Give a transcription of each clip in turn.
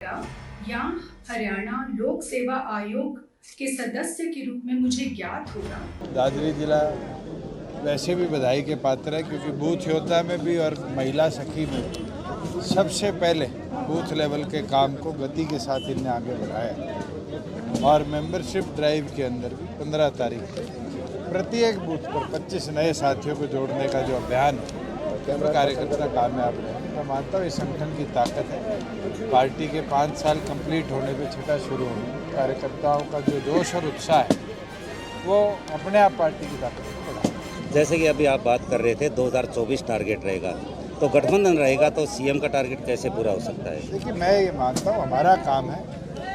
या हरियाणा लोक सेवा आयोग के सदस्य के रूप में मुझे ज्ञात होगा। दादरी जिला वैसे भी बधाई के पात्र है क्योंकि बूथ योद्धा में भी और महिला सखी में सबसे पहले बूथ लेवल के काम को गति के साथ इनने आगे बढ़ाया और मेंबरशिप ड्राइव के अंदर भी 15 तारीख को प्रत्येक बूथ पर 25 नए साथियों को जोड़ने का जो अभियान है कार्यकर्ता कामयाब रहे। मैं मानता हूँ इस संगठन की ताकत है। पार्टी के 5 साल कंप्लीट होने पे छठा शुरू होने कार्यकर्ताओं का जो जोश और उत्साह है वो अपने आप पार्टी की ताकत को बढ़ाएगा। जैसे कि अभी आप बात कर रहे थे 2024 टारगेट रहेगा, तो गठबंधन रहेगा तो सीएम का टारगेट कैसे पूरा हो सकता है? देखिए, मैं ये मानता हूँ हमारा काम है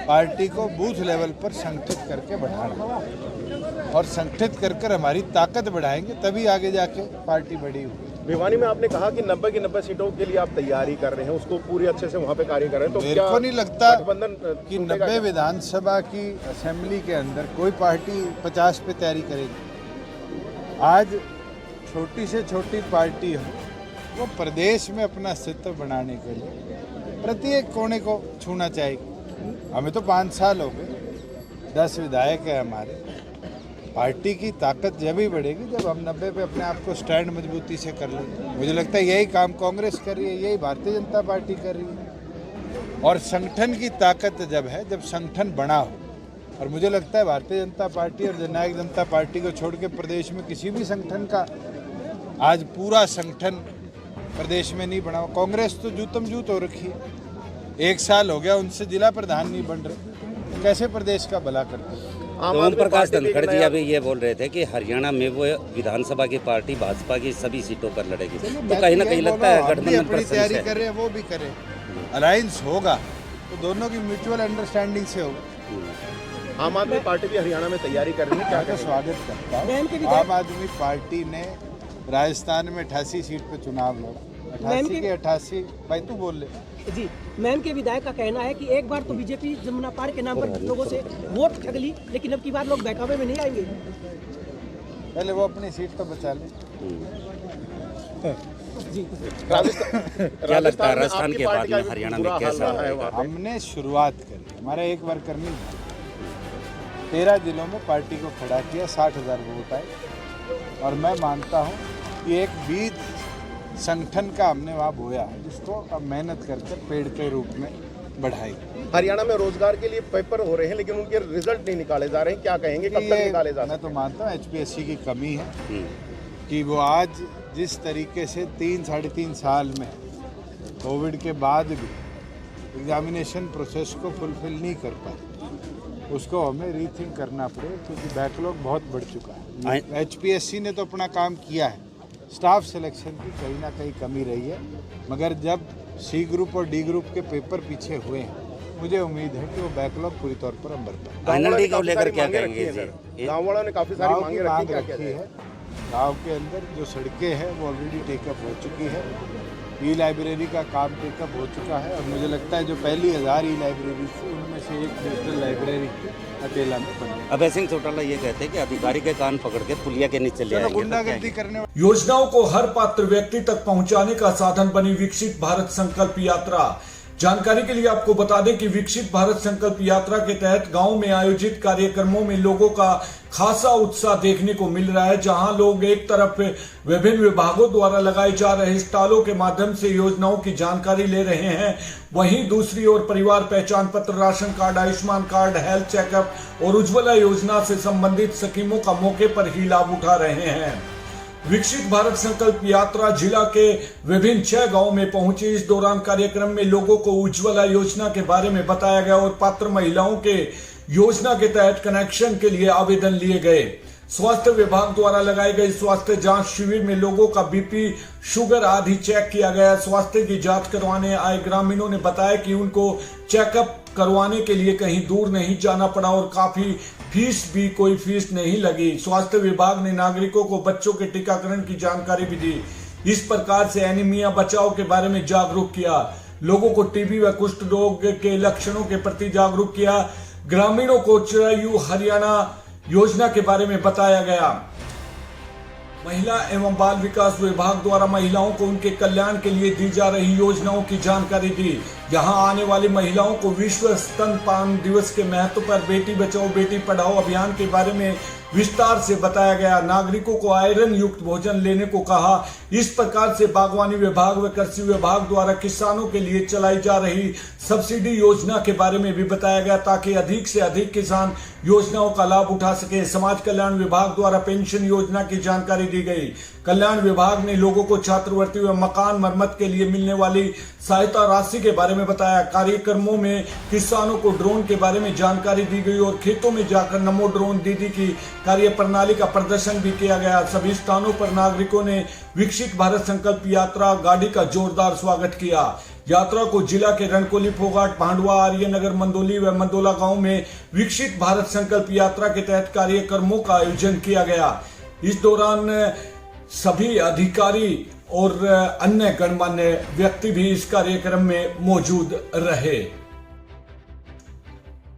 पार्टी को बूथ लेवल पर संगठित करके बढ़ाना और संगठित कर हमारी ताकत बढ़ाएंगे तभी आगे जाके पार्टी बड़ी होगी। भिवानी में आपने कहा कि 90 की 90 सीटों के लिए आप तैयारी कर रहे हैं, उसको पूरी अच्छे से वहाँ पे कार्य कर रहे हैं, तो मेरे को नहीं लगता गठबंधन कि 90 विधानसभा की असेंबली के अंदर कोई पार्टी 50 पे तैयारी करेगी। आज छोटी से छोटी पार्टी हो वो प्रदेश में अपना अस्तित्व बनाने के लिए प्रत्येक कोने को छूना चाहिए। हमें तो 5 साल हो गए, 10 विधायक है हमारे। पार्टी की ताकत जब ही बढ़ेगी जब हम 90 पे अपने आप को स्टैंड मजबूती से कर लेंगे। मुझे लगता है यही काम कांग्रेस कर रही है, यही भारतीय जनता पार्टी कर रही है। और संगठन की ताकत जब है जब संगठन बना हो, और मुझे लगता है भारतीय जनता पार्टी और जननायक जनता पार्टी को छोड़ के प्रदेश में किसी भी संगठन का आज पूरा संगठन प्रदेश में नहीं बना। कांग्रेस तो जूतम जूत हो रखी है, 1 साल हो गया उनसे जिला प्रधान नहीं बन रहे, कैसे प्रदेश का भला करते। ओम प्रकाश धनखड़ जी अभी ये बोल रहे थे कि हरियाणा में वो विधानसभा की पार्टी भाजपा की सभी सीटों पर लड़ेगी, तो कहीं ना कहीं लगता है गठबंधन अपनी तैयारी कर रहे हैं, वो भी करें। अलायंस होगा तो दोनों की म्यूचुअल अंडरस्टैंडिंग से होगा। आम आदमी पार्टी भी हरियाणा में तैयारी कर रही है, क्या का स्वागत करता हूँ। आम आदमी पार्टी ने राजस्थान में 88 सीट पे चुनाव लड़ा, 88 के 88। भाई तू बोल ले जी। मैन के विधायक का कहना है कि एक बार तो बीजेपी जमुना पार के नाम पर लोगों से वोट ठग ली, लेकिन अब की बार लोग बहकावे में नहीं आएंगे। पहले वो अपनी सीट तो बचा ले। जी क्या लगता है राजस्थान के बाद में हरियाणा में कैसा रहेगा? हमने शुरुआत करी, हमारा एक वर्कर नहीं, 13 जिलों में पार्टी को खड़ा किया, 60,000 वोट आए। और मैं मानता हूँ कि एक बीज संगठन का हमने वहाँ बोया है जिसको अब मेहनत करके पेड़ के रूप में बढ़ाएगी। हरियाणा में रोजगार के लिए पेपर हो रहे हैं लेकिन उनके रिजल्ट नहीं निकाले जा रहे हैं, क्या कहेंगे, कब तक निकाले जा? मैं तो मानता हूँ HPSC की कमी है कि वो आज जिस तरीके से 3-3.5 साल में कोविड के बाद भी एग्जामिनेशन प्रोसेस को फुलफिल नहीं कर पाए, उसको हमें रीथिंक करना पड़ेगा क्योंकि बैकलॉग बहुत बढ़ चुका है। HPSC ने तो अपना काम किया है, स्टाफ सिलेक्शन की कहीं ना कहीं कमी रही है, मगर जब C ग्रुप और D ग्रुप के पेपर पीछे हुए हैं मुझे उम्मीद है कि वो बैकलॉग पूरी तौर पर हम भर पाएंगे। एनएलडी को लेकर क्या कहेंगे? गाँव वालों ने काफी सारी मांगे रखी है। गांव के अंदर जो सड़कें हैं वो ऑलरेडी टेकअप हो चुकी है, ई-लाइब्रेरी का काम टेकअप हो चुका है और मुझे लगता है जो पहली 1000 ई-लाइब्रेरी थी उनमें से एक डिजिटल लाइब्रेरी अकेला में बनी। अभय सिंह चौटाला ये कहते हैं कि अधिकारी के कान पकड़ के पुलिया के नीचे ले आएंगे। गुंडागर्दी करने योजनाओं को हर पात्र व्यक्ति तक पहुंचाने का साधन बनी विकसित भारत संकल्प यात्रा। जानकारी के लिए आपको बता दें कि विकसित भारत संकल्प यात्रा के तहत गांव में आयोजित कार्यक्रमों में लोगों का खासा उत्साह देखने को मिल रहा है, जहां लोग एक तरफ विभिन्न विभागों द्वारा लगाए जा रहे स्टॉलों के माध्यम से योजनाओं की जानकारी ले रहे हैं, वहीं दूसरी ओर परिवार पहचान पत्र, ration card, Ayushman card, health checkup और उज्ज्वला योजना से संबंधित स्कीमों का मौके पर ही लाभ उठा रहे हैं। विकसित भारत संकल्प यात्रा जिला के विभिन्न 6 गांवों में पहुंची। इस दौरान कार्यक्रम में लोगों को उज्ज्वला योजना के बारे में बताया गया और पात्र महिलाओं के योजना के तहत कनेक्शन के लिए आवेदन लिए गए। स्वास्थ्य विभाग द्वारा लगाए गए स्वास्थ्य जांच शिविर में लोगों का बीपी, शुगर आदि चेक किया गया। स्वास्थ्य की जांच करवाने आए ग्रामीणों ने बताया कि उनको चेकअप करवाने के लिए कहीं दूर नहीं जाना पड़ा और काफी कोई फीस नहीं लगी। स्वास्थ्य विभाग ने नागरिकों को बच्चों के टीकाकरण की जानकारी भी दी। इस प्रकार से एनीमिया बचाव के बारे में जागरूक किया, लोगों को टीबी व कुष्ठ रोग के लक्षणों के प्रति जागरूक किया। ग्रामीणों को चिरायु हरियाणा योजना के बारे में बताया गया। महिला एवं बाल विकास विभाग द्वारा महिलाओं को उनके कल्याण के लिए दी जा रही योजनाओं की जानकारी दी। यहाँ आने वाली महिलाओं को विश्व स्तनपान दिवस के महत्व पर बेटी बचाओ बेटी पढ़ाओ अभियान के बारे में विस्तार से बताया गया। नागरिकों को आयरन युक्त भोजन लेने को कहा। इस प्रकार से बागवानी विभाग व कृषि विभाग द्वारा किसानों के लिए चलाई जा रही सब्सिडी योजना के बारे में भी बताया गया, ताकि अधिक से अधिक किसान योजनाओं का लाभ उठा सके। समाज कल्याण विभाग द्वारा पेंशन योजना की जानकारी दी गई। कल्याण विभाग ने लोगों को छात्रवृत्ति व मकान मरम्मत के लिए मिलने वाली सहायता राशि के बारे में बताया। कार्यक्रमों में किसानों को ड्रोन के बारे में जानकारी दी गई और खेतों में जाकर नमो ड्रोन दीदी की कार्य प्रणाली का प्रदर्शन भी किया गया। सभी स्थानों पर नागरिकों ने विकसित भारत संकल्प यात्रा गाड़ी का जोरदार स्वागत किया। यात्रा को जिला के रणकोली, फोगाट, भांडवा, आर्यनगर, मंदोली व मंदोला गांव में विकसित भारत संकल्प यात्रा के तहत कार्यक्रमों का आयोजन किया गया। इस दौरान सभी अधिकारी और अन्य गणमान्य व्यक्ति भी इस कार्यक्रम में मौजूद रहे।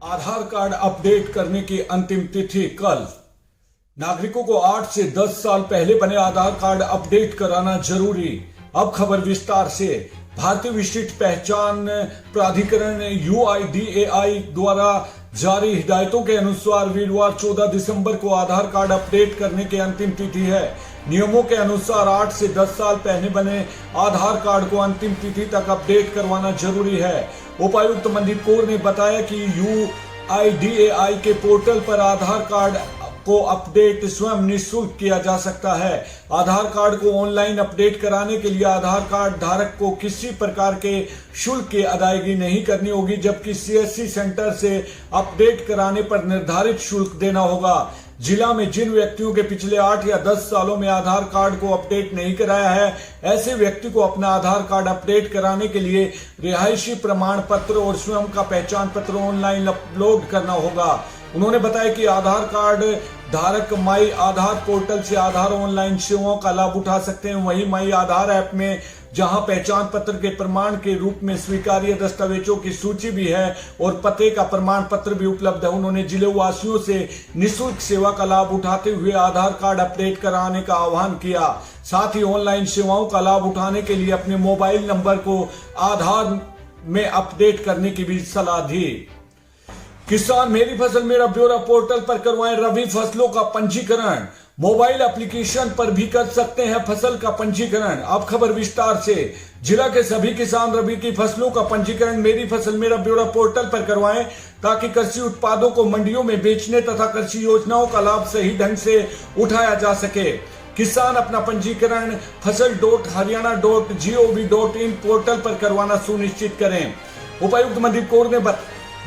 आधार कार्ड अपडेट करने की अंतिम तिथि कल। नागरिकों को 8 से 10 साल पहले बने आधार कार्ड अपडेट कराना जरूरी। अब खबर विस्तार से। भारतीय विशिष्ट पहचान प्राधिकरण UIDAI द्वारा जारी हिदायतों के अनुसार वीरवार 14 दिसंबर को आधार कार्ड अपडेट करने की अंतिम तिथि है। नियमों के अनुसार 8 से 10 साल पहले बने आधार कार्ड को अंतिम तिथि तक अपडेट करवाना जरूरी है। उपायुक्त मनदीप कौर ने बताया कि UIDAI के पोर्टल पर आधार कार्ड को अपडेट स्वयं निःशुल्क किया जा सकता है। आधार कार्ड को ऑनलाइन अपडेट कराने के लिए आधार कार्ड धारक को किसी प्रकार के शुल्क की अदायगी नहीं करनी होगी, जबकि CSC सेंटर से अपडेट कराने पर निर्धारित शुल्क देना होगा। जिला में जिन व्यक्तियों के पिछले 8 या 10 सालों में आधार कार्ड को अपडेट नहीं कराया है, ऐसे व्यक्ति को अपना आधार कार्ड अपडेट कराने के लिए रिहायशी प्रमाण पत्र और स्वयं का पहचान पत्र ऑनलाइन अपलोड करना होगा। उन्होंने बताया कि आधार कार्ड धारक माई आधार पोर्टल से आधार ऑनलाइन सेवाओं का लाभ उठा सकते हैं। वहीं माई आधार ऐप में जहां पहचान पत्र के प्रमाण के रूप में स्वीकार्य दस्तावेजों की सूची भी है और पते का प्रमाण पत्र भी उपलब्ध है। उन्होंने जिले वासियों से निःशुल्क सेवा का लाभ उठाते हुए आधार कार्ड अपडेट कराने का आह्वान किया। साथ ही ऑनलाइन सेवाओं का लाभ उठाने के लिए अपने मोबाइल नंबर को आधार में अपडेट करने की भी सलाह दी। किसान मेरी फसल मेरा ब्यौरा पोर्टल पर करवाएं रबी फसलों का पंजीकरण। मोबाइल एप्लीकेशन पर भी कर सकते हैं फसल का पंजीकरण। अब खबर विस्तार से। जिला के सभी किसान रबी की फसलों का पंजीकरण मेरी फसल मेरा ब्यौरा पोर्टल पर करवाएं, ताकि कृषि उत्पादों को मंडियों में बेचने तथा कृषि योजनाओं का लाभ सही ढंग से उठाया जा सके। किसान अपना पंजीकरण फसल.haryana.gov.in पोर्टल पर करवाना सुनिश्चित करें। उपायुक्त मनदीप कौर ने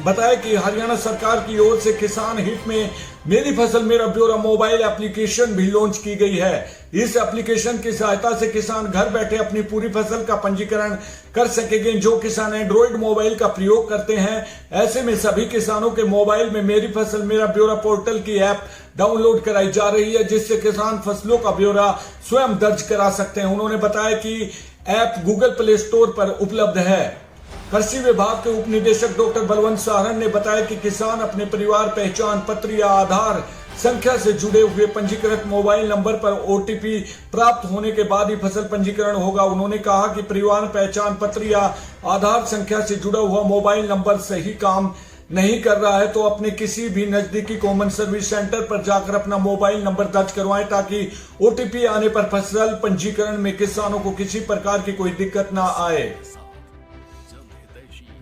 बताया कि हरियाणा सरकार की ओर से किसान हित में मेरी फसल मेरा ब्यौरा मोबाइल एप्लीकेशन भी लॉन्च की गई है। इस एप्लीकेशन की सहायता से किसान घर बैठे अपनी पूरी फसल का पंजीकरण कर सकेंगे। जो किसान एंड्रॉइड मोबाइल का प्रयोग करते हैं, ऐसे में सभी किसानों के मोबाइल में मेरी फसल मेरा ब्यौरा पोर्टल की ऐप डाउनलोड कराई जा रही है, जिससे किसान फसलों का ब्यौरा स्वयं दर्ज करा सकते हैं। उन्होंने बताया कि ऐप गूगल प्ले स्टोर पर उपलब्ध है। कृषि विभाग के उप निदेशक डॉक्टर बलवंत सारण ने बताया कि किसान अपने परिवार पहचान पत्र या आधार संख्या से जुड़े हुए पंजीकृत मोबाइल नंबर पर OTP प्राप्त होने के बाद ही फसल पंजीकरण होगा। उन्होंने कहा कि परिवार पहचान पत्र या आधार संख्या से जुड़ा हुआ मोबाइल नंबर सही काम नहीं कर रहा है तो अपने किसी भी नजदीकी कॉमन सर्विस सेंटर पर जाकर अपना मोबाइल नंबर दर्ज करवाएं, ताकि OTP आने पर फसल पंजीकरण में किसानों को किसी प्रकार की कोई दिक्कत ना आए।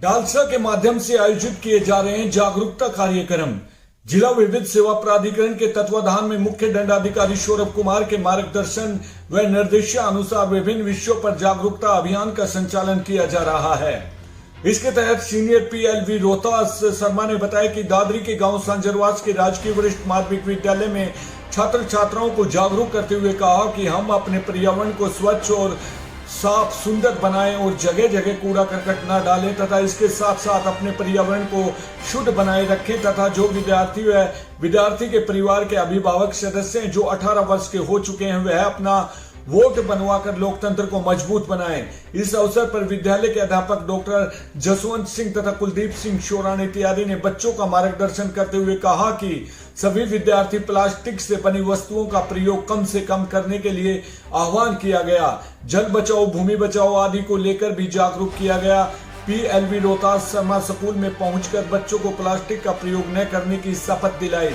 डालसा के माध्यम से आयोजित किए जा रहे हैं जागरूकता कार्यक्रम। जिला विधिक सेवा प्राधिकरण के तत्वाधान में मुख्य दंडाधिकारी सौरभ कुमार के मार्गदर्शन व निर्देशानुसार विभिन्न विषयों पर जागरूकता अभियान का संचालन किया जा रहा है। इसके तहत सीनियर PLV रोहतास शर्मा ने बताया कि दादरी के गांव सांजरवास के राजकीय वरिष्ठ माध्यमिक विद्यालय में छात्र छात्राओं को जागरूक करते हुए कहा कि हम अपने पर्यावरण को स्वच्छ और साफ सुंदर बनाएं और जगह जगह कूड़ा करकट न डालें तथा इसके साथ साथ अपने पर्यावरण को शुद्ध बनाए रखें तथा जो विद्यार्थी के परिवार के अभिभावक सदस्य हैं जो 18 वर्ष के हो चुके हैं वह अपना वोट बनवाकर लोकतंत्र को मजबूत बनाएं। इस अवसर पर विद्यालय के अध्यापक डॉक्टर जसवंत सिंह तथा कुलदीप सिंह शोरान इत्यादि ने बच्चों का मार्गदर्शन करते हुए कहा कि सभी विद्यार्थी प्लास्टिक से बनी वस्तुओं का प्रयोग कम से कम करने के लिए आह्वान किया गया। जल बचाओ भूमि बचाओ आदि को लेकर भी जागरूक किया गया। PLV रोहतास शर्मा स्कूल में पहुंचकर बच्चों को प्लास्टिक का प्रयोग न करने की शपथ दिलाई।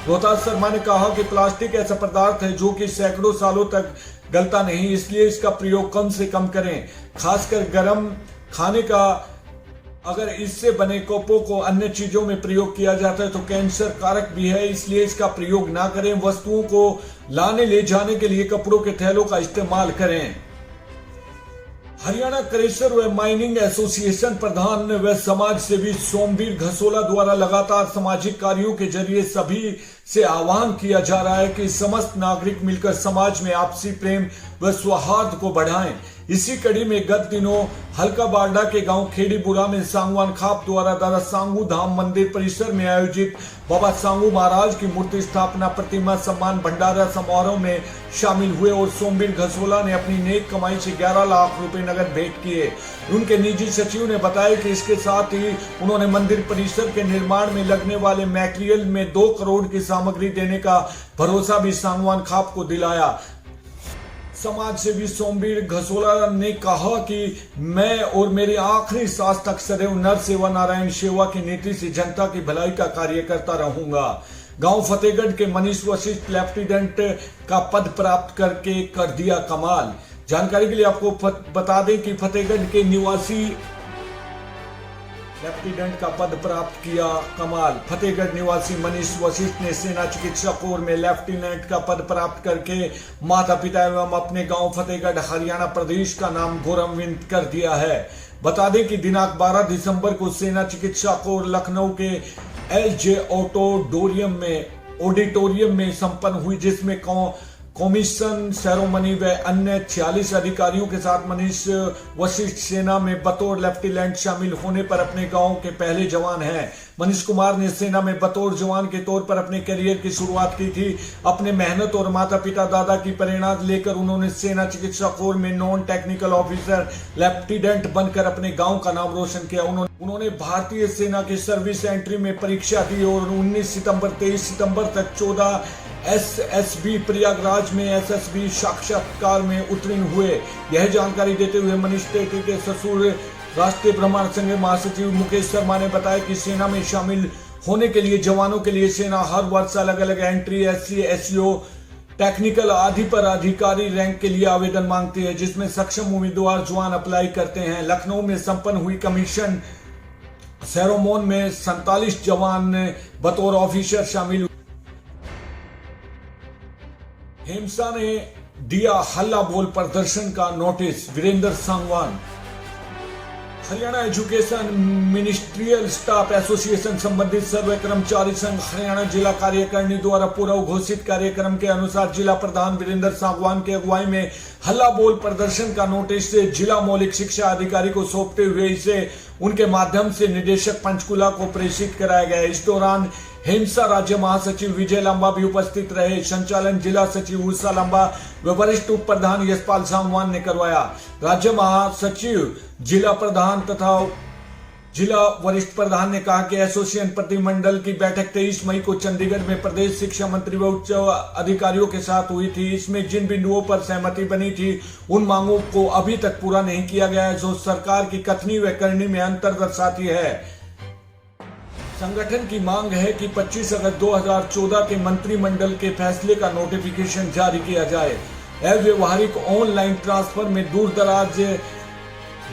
रोहतास शर्मा ने कहा कि प्लास्टिक ऐसा पदार्थ है जो कि सैकड़ों सालों तक गलता नहीं, इसलिए इसका प्रयोग कम से कम करें। खासकर गर्म खाने का अगर इससे बने कपों को अन्य चीजों में प्रयोग किया जाता है तो कैंसर कारक भी है, इसलिए इसका प्रयोग ना करें। वस्तुओं को लाने ले जाने के लिए कपड़ों के थैलों का इस्तेमाल करें। हरियाणा क्रेशर व माइनिंग एसोसिएशन प्रधान व समाज सेवी सोमवीर घसोला द्वारा लगातार सामाजिक कार्यों के जरिए सभी से आह्वान किया जा रहा है कि समस्त नागरिक मिलकर समाज में आपसी प्रेम व सौहार्द को बढ़ाएं। इसी कड़ी में गत दिनों हल्का बारडा के गांव खेड़ीपुरा में सांगवान खाप द्वारा दादा सांगू धाम मंदिर परिसर में आयोजित बाबा सांगू महाराज की मूर्ति स्थापना प्रतिमा सम्मान भंडारा समारोह में शामिल हुए और सोमवीर घसोला ने अपनी नेक कमाई से 11 लाख रुपए नगद भेंट किए। उनके निजी सचिव ने बताया कि इसके साथ ही उन्होंने मंदिर परिसर के निर्माण में लगने वाले मैटेरियल में 2 करोड़ की सामग्री देने का भरोसा भी सांगवान खाप को दिलाया। समाज सेवी सोमवीर घसोला ने कहा कि मैं और मेरी आखिरी सांस तक सदैव नर सेवा नारायण सेवा की नीति से जनता की भलाई का कार्य करता रहूंगा। गांव फतेहगढ़ के मनीष वशिष्ठ लेफ्टिनेंट का पद प्राप्त करके कर दिया कमाल। जानकारी के लिए आपको बता दें कि फतेहगढ़ के निवासी लेफ्टिनेंट का पद प्राप्त किया कमाल। फतेहगढ़ निवासी मनीष वशिष्ठ ने सेना चिकित्सा कोर में लेफ्टिनेंट का पद प्राप्त करके माता पिता एवं अपने गांव फतेहगढ़ हरियाणा प्रदेश का नाम गौरवान्वित कर दिया है। बता दें कि दिनांक 12 दिसंबर को सेना चिकित्सा कोर लखनऊ के LJ ऑडिटोरियम में संपन्न हुई, जिसमें कमीशन सेरेमनी व अन्य 46 अधिकारियों के साथ मनीष वशिष्ठ सेना में बतौर लेफ्टिनेंट शामिल होने पर अपने गांव के पहले जवान हैं। मनीष कुमार ने सेना में बतौर जवान के तौर पर अपने करियर की शुरुआत की थी। अपने मेहनत और माता पिता दादा की प्रेरणा लेकर उन्होंने सेना चिकित्सा कोर में नॉन टेक्निकल ऑफिसर लेफ्टिनेंट बनकर अपने गांव का नाम रोशन किया। उन्होंने भारतीय सेना की सर्विस एंट्री में परीक्षा दी और 19 सितंबर 23 सितंबर तक 14 SSB प्रयागराज में SSB साक्षात्कार में उत्तीर्ण हुए। यह जानकारी देते हुए मनीष टेटी के ससुर राष्ट्रीय ब्रह्मांड संघ महासचिव मुकेश शर्मा ने बताया कि सेना में शामिल होने के लिए जवानों के लिए सेना हर वर्ष अलग अलग एंट्री SC SEO टेक्निकल आदि पर अधिकारी रैंक के लिए आवेदन मांगती है, जिसमें सक्षम उम्मीदवार जवान अप्लाई करते हैं। लखनऊ में संपन्न हुई कमीशन सेरेमनी में 47 जवान बतौर ऑफिसर शामिल। हेमसा ने दिया हल्ला बोल प्रदर्शन का नोटिस, Virender Sangwan. Haryana education ministerial staff association संबंधित सर्व कर्मचारी संघ हरियाणा जिला कार्यकारिणी द्वारा पूर्व घोषित कार्यक्रम के अनुसार जिला प्रधान वीरेंद्र सांगवान की अगुवाई में हल्ला बोल प्रदर्शन का नोटिस जिला मौलिक शिक्षा अधिकारी को सौंपते हुए इसे उनके माध्यम से निदेशक पंचकुला को प्रेषित कराया गया। इस दौरान हिंसा राज्य महासचिव विजय लांबा भी उपस्थित रहे। संचालन जिला सचिव उषा लांबा व वरिष्ठ उप प्रधान यशपाल सांगवान ने करवाया। राज्य महासचिव जिला प्रधान तथा जिला वरिष्ठ प्रधान ने कहा कि एसोसिएशन प्रतिनिधिमंडल की बैठक 23 मई को चंडीगढ़ में प्रदेश शिक्षा मंत्री व उच्च अधिकारियों के साथ हुई थी। इसमें जिन बिंदुओं पर सहमति बनी थी उन मांगों को अभी तक पूरा नहीं किया गया है, जो सरकार की कथनी व करनी में अंतर दर्शाती है। संगठन की मांग है कि 25 अगस्त 2014 के मंत्रिमंडल के फैसले का नोटिफिकेशन जारी किया जाए। अव्यवहारिक ऑनलाइन ट्रांसफर में दूर दराज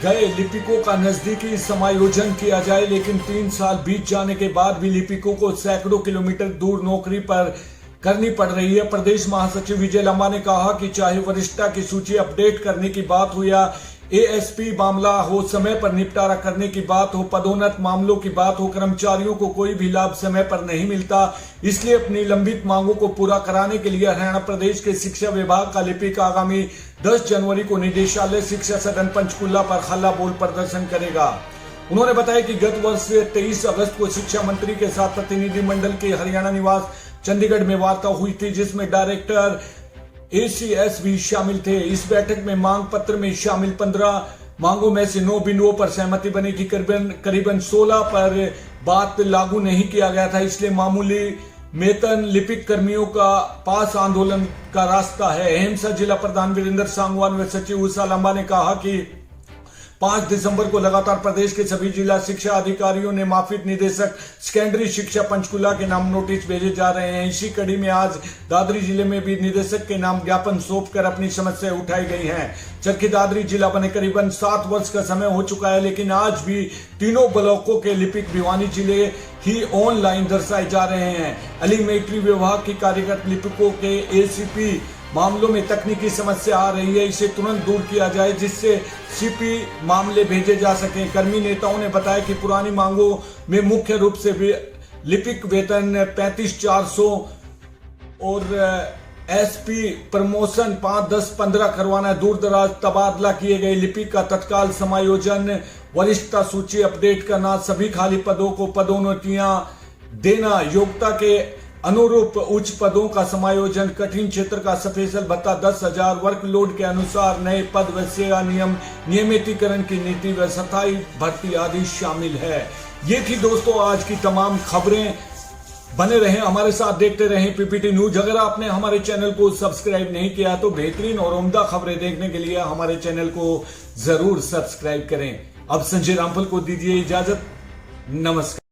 गए लिपिकों का नजदीकी समायोजन किया जाए, लेकिन 3 साल बीत जाने के बाद भी लिपिकों को सैकड़ों किलोमीटर दूर नौकरी पर करनी पड़ रही है। प्रदेश महासचिव विजय लांबा ने कहा कि चाहे वरिष्ठता की सूची अपडेट करने की बात हो या ASP मामला हो, समय पर निपटारा करने की बात हो, पदोन्नत मामलों की बात हो, कर्मचारियों को कोई भी लाभ समय पर नहीं मिलता। इसलिए अपनी लंबित मांगों को पूरा कराने के लिए हरियाणा प्रदेश के शिक्षा विभाग का लिपिक आगामी 10 जनवरी को निदेशालय शिक्षा सदन पंचकुला पर हल्ला बोल प्रदर्शन करेगा। उन्होंने बताया कि गत वर्ष 23 अगस्त को शिक्षा मंत्री के साथ प्रतिनिधिमंडल के हरियाणा निवास चंडीगढ़ में वार्ता हुई थी, जिसमें डायरेक्टर ACS भी शामिल थे। इस बैठक में मांग पत्र में शामिल 15 मांगों में से 9 बिंदुओं पर सहमति बनी थी। करीबन 16 पर बात लागू नहीं किया गया था, इसलिए मामूली वेतन लिपिक कर्मियों का पास आंदोलन का रास्ता है। हिंसा जिला प्रधान वीरेंद्र सांगवान व सचिव उषा लांबा ने कहा कि 5 दिसंबर को लगातार प्रदेश के सभी जिला शिक्षा अधिकारियों ने माफिक निदेशक सेकेंडरी शिक्षा पंचकुला के नाम नोटिस भेजे जा रहे हैं। इसी कड़ी में आज दादरी जिले में भी निदेशक के नाम ज्ञापन सौंपकर अपनी समस्याएं उठाई गई हैं। जबकि दादरी जिला बने करीबन 7 वर्ष का समय हो चुका है, लेकिन आज भी तीनों ब्लॉकों के लिपिक भिवानी जिले ही ऑनलाइन दर्शाए जा रहे हैं। एलिमेंट्री विभाग की कार्यरत लिपिकों के एसीपी मामलों में तकनीकी समस्या आ रही है, इसे तुरंत दूर किया जाए जिससे सीपी मामले भेजे जा सकें। कर्मी नेताओं ने बताया कि पुरानी मांगों में मुख्य रूप से लिपिक वेतन 35,400 और एसपी प्रमोशन 5, 10, 15 करवाना, दूर दराज तबादला किए गए लिपिक का तत्काल समायोजन, वरिष्ठता सूची अपडेट करना, सभी खाली पदों को पदोन्नतियां देना, योग्यता के अनुरूप उच्च पदों का समायोजन, कठिन क्षेत्र का स्पेशल भत्ता 10,000, वर्कलोड के अनुसार नए पद व सेवा नियम, नियमितीकरण की नीति व स्थायी भर्ती आदि शामिल है। ये थी दोस्तों आज की तमाम खबरें। बने रहें हमारे साथ, देखते रहें पीपीटी न्यूज। अगर आपने हमारे चैनल को सब्सक्राइब नहीं किया तो बेहतरीन और उम्दा खबरें देखने के लिए हमारे चैनल को जरूर सब्सक्राइब करें। अब संजय रामफल को दीजिए इजाजत। नमस्कार।